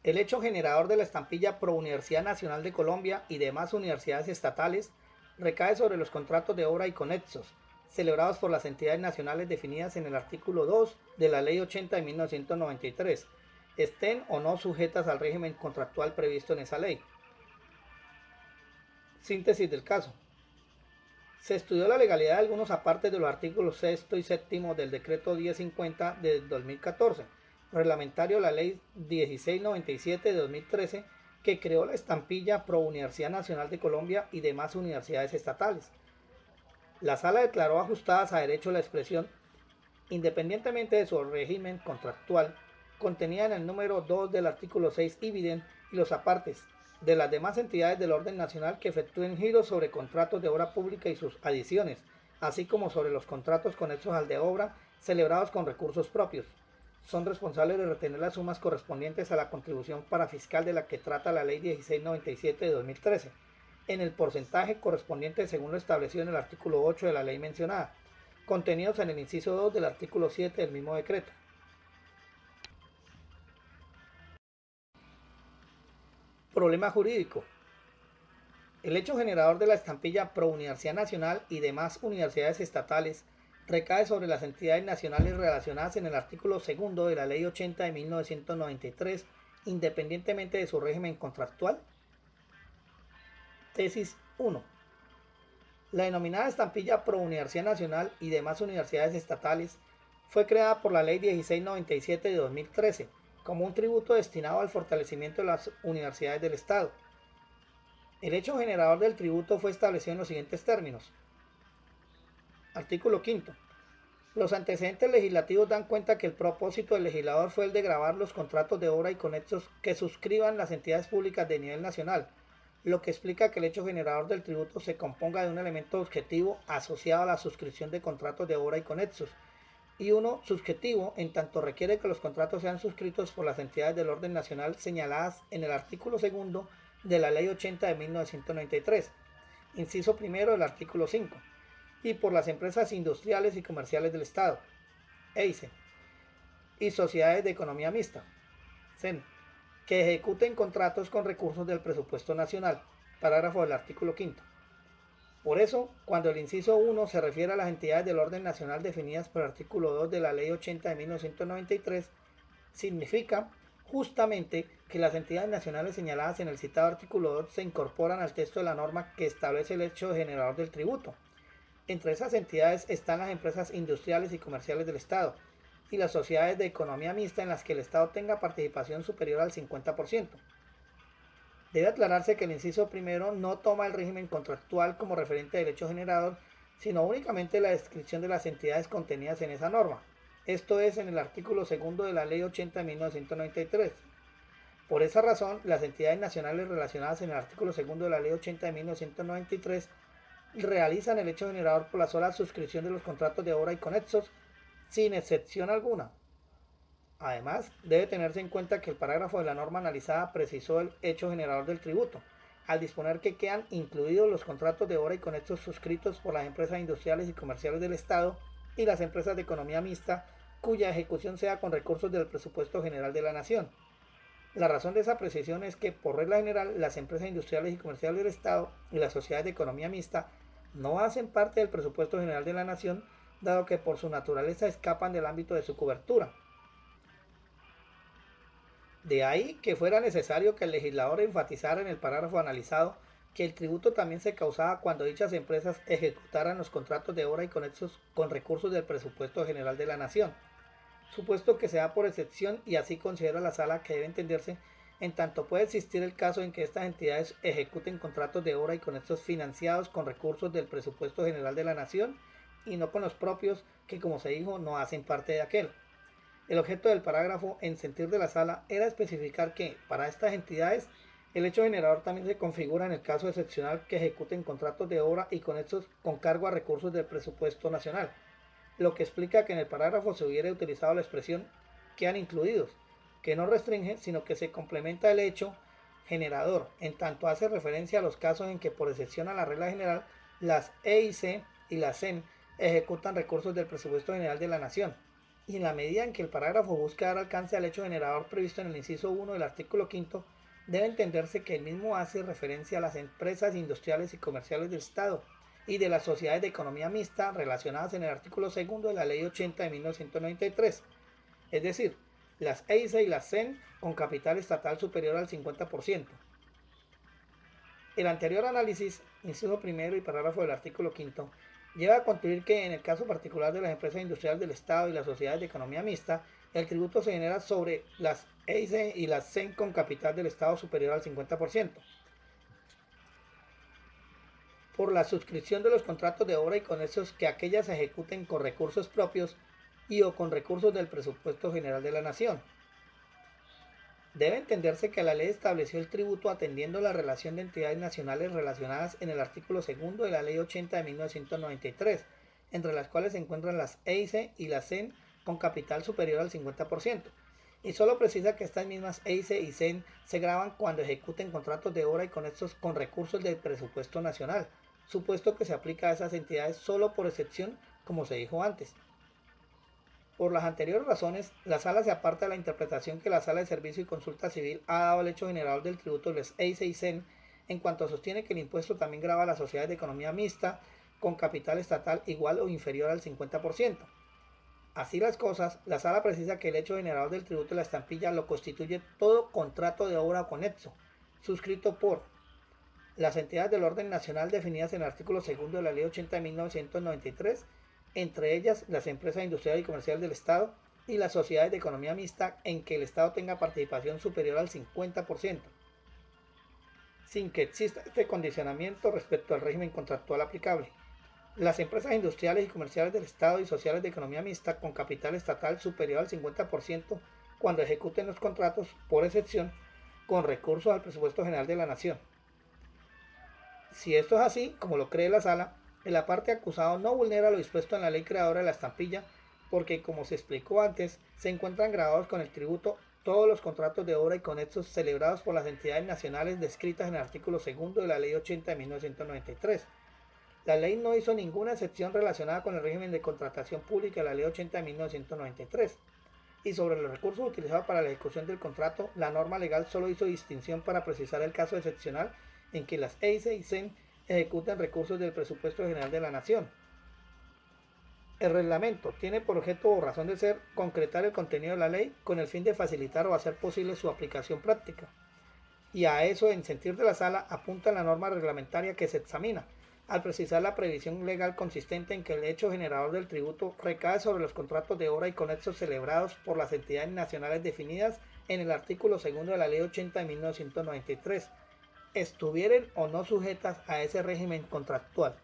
El hecho generador de la estampilla Pro Universidad Nacional de Colombia y demás universidades estatales recae sobre los contratos de obra y conexos, celebrados por las entidades nacionales definidas en el artículo 2 de la Ley 80 de 1993, estén o no sujetas al régimen contractual previsto en esa ley. Síntesis del caso. Se estudió la legalidad de algunos apartes de los artículos 6 y 7 del decreto 1050 de 2014, reglamentario de la ley 1697 de 2013, que creó la estampilla Pro Universidad Nacional de Colombia y demás universidades estatales. La sala declaró ajustadas a derecho la expresión, independientemente de su régimen contractual, contenida en el número 2 del artículo 6 IBIDEN y los apartes de las demás entidades del orden nacional que efectúen giros sobre contratos de obra pública y sus adiciones, así como sobre los contratos conexos al de obra celebrados con recursos propios. Son responsables de retener las sumas correspondientes a la contribución parafiscal de la que trata la Ley 1697 de 2013, en el porcentaje correspondiente según lo establecido en el artículo 8 de la ley mencionada, contenidos en el inciso 2 del artículo 7 del mismo decreto. Problema jurídico. El hecho generador de la estampilla Pro Universidad Nacional y demás universidades estatales recae sobre las entidades nacionales relacionadas en el artículo 2 de la Ley 80 de 1993, independientemente de su régimen contractual. Tesis 1. La denominada estampilla Pro Universidad Nacional y demás universidades estatales fue creada por la Ley 1697 de 2013 como un tributo destinado al fortalecimiento de las universidades del Estado. El hecho generador del tributo fue establecido en los siguientes términos. Artículo 5. Los antecedentes legislativos dan cuenta que el propósito del legislador fue el de gravar los contratos de obra y conexos que suscriban las entidades públicas de nivel nacional, lo que explica que el hecho generador del tributo se componga de un elemento objetivo asociado a la suscripción de contratos de obra y conexos, y uno subjetivo en tanto requiere que los contratos sean suscritos por las entidades del orden nacional señaladas en el artículo 2 de la Ley 80 de 1993, inciso primero del artículo 5, y por las empresas industriales y comerciales del Estado, EICE, y sociedades de economía mixta, CEN, que ejecuten contratos con recursos del presupuesto nacional, parágrafo del artículo 5. Por eso, cuando el inciso 1 se refiere a las entidades del orden nacional definidas por el artículo 2 de la Ley 80 de 1993, significa justamente que las entidades nacionales señaladas en el citado artículo 2 se incorporan al texto de la norma que establece el hecho generador del tributo. Entre esas entidades están las empresas industriales y comerciales del Estado y las sociedades de economía mixta en las que el Estado tenga participación superior al 50%. Debe aclararse que el inciso primero no toma el régimen contractual como referente del hecho generador, sino únicamente la descripción de las entidades contenidas en esa norma, esto es en el artículo 2 de la Ley 80 de 1993. Por esa razón, las entidades nacionales relacionadas en el artículo 2 de la Ley 80 de 1993 realizan el hecho generador por la sola suscripción de los contratos de obra y conexos, sin excepción alguna. Además, debe tenerse en cuenta que el parágrafo de la norma analizada precisó el hecho generador del tributo, al disponer que quedan incluidos los contratos de obra y conexos suscritos por las empresas industriales y comerciales del Estado y las empresas de economía mixta cuya ejecución sea con recursos del presupuesto general de la Nación. La razón de esa precisión es que, por regla general, las empresas industriales y comerciales del Estado y las sociedades de economía mixta no hacen parte del presupuesto general de la Nación, dado que por su naturaleza escapan del ámbito de su cobertura. De ahí que fuera necesario que el legislador enfatizara en el parágrafo analizado que el tributo también se causaba cuando dichas empresas ejecutaran los contratos de obra y conexos con recursos del presupuesto general de la Nación, supuesto que sea por excepción y así considera la sala que debe entenderse en tanto puede existir el caso en que estas entidades ejecuten contratos de obra y conexos financiados con recursos del presupuesto general de la Nación y no con los propios que, como se dijo, no hacen parte de aquel. El objeto del parágrafo, en sentir de la sala, era especificar que, para estas entidades, el hecho generador también se configura en el caso excepcional que ejecuten contratos de obra y conexos con cargo a recursos del presupuesto nacional, lo que explica que en el parágrafo se hubiera utilizado la expresión quedan incluidos, que no restringe, sino que se complementa el hecho generador, en tanto hace referencia a los casos en que, por excepción a la regla general, las EIC y la CEN ejecutan recursos del presupuesto general de la Nación, y en la medida en que el parágrafo busca dar alcance al hecho generador previsto en el inciso 1 del artículo 5, debe entenderse que el mismo hace referencia a las empresas industriales y comerciales del Estado y de las sociedades de economía mixta relacionadas en el artículo 2 de la Ley 80 de 1993, es decir, las EICE y las CEN con capital estatal superior al 50%. El anterior análisis, inciso primero y parágrafo del artículo 5, lleva a concluir que en el caso particular de las empresas industriales del Estado y las sociedades de economía mixta, el tributo se genera sobre las EICE y las CEN con capital del Estado superior al 50%, por la suscripción de los contratos de obra y conexos que aquellas se ejecuten con recursos propios y o con recursos del presupuesto general de la Nación. Debe entenderse que la ley estableció el tributo atendiendo la relación de entidades nacionales relacionadas en el artículo 2 de la Ley 80 de 1993, entre las cuales se encuentran las EICE y las CEN con capital superior al 50%, y solo precisa que estas mismas EICE y CEN se graban cuando ejecuten contratos de obra y conexos con recursos del presupuesto nacional, supuesto que se aplica a esas entidades solo por excepción, como se dijo antes. Por las anteriores razones, la Sala se aparta de la interpretación que la Sala de Servicio y Consulta Civil ha dado al hecho generador del tributo de las EICE y CEN en cuanto sostiene que el impuesto también grava a las sociedades de economía mixta con capital estatal igual o inferior al 50%. Así las cosas, la Sala precisa que el hecho generador del tributo de la estampilla lo constituye todo contrato de obra o conexo, suscrito por las entidades del orden nacional definidas en el artículo 2 de la Ley 80 de 1993, entre ellas las empresas industriales y comerciales del Estado y las sociedades de economía mixta en que el Estado tenga participación superior al 50%, sin que exista este condicionamiento respecto al régimen contractual aplicable. Las empresas industriales y comerciales del Estado y sociales de economía mixta con capital estatal superior al 50% cuando ejecuten los contratos, por excepción, con recursos al presupuesto general de la Nación. Si esto es así, como lo cree la Sala, el parte acusado no vulnera lo dispuesto en la ley creadora de la estampilla porque, como se explicó antes, se encuentran grabados con el tributo todos los contratos de obra y conexos celebrados por las entidades nacionales descritas en el artículo 2 de la Ley 80 de 1993. La ley no hizo ninguna excepción relacionada con el régimen de contratación pública de la Ley 80 de 1993. Y sobre los recursos utilizados para la ejecución del contrato, la norma legal solo hizo distinción para precisar el caso excepcional en que las EICE y CEN ejecutan recursos del presupuesto general de la Nación. El reglamento tiene por objeto o razón de ser concretar el contenido de la ley con el fin de facilitar o hacer posible su aplicación práctica. Y a eso, en sentir de la Sala, apunta la norma reglamentaria que se examina, al precisar la previsión legal consistente en que el hecho generador del tributo recae sobre los contratos de obra y conexos celebrados por las entidades nacionales definidas en el artículo 2 de la Ley 80 de 1993, estuvieran o no sujetas a ese régimen contractual.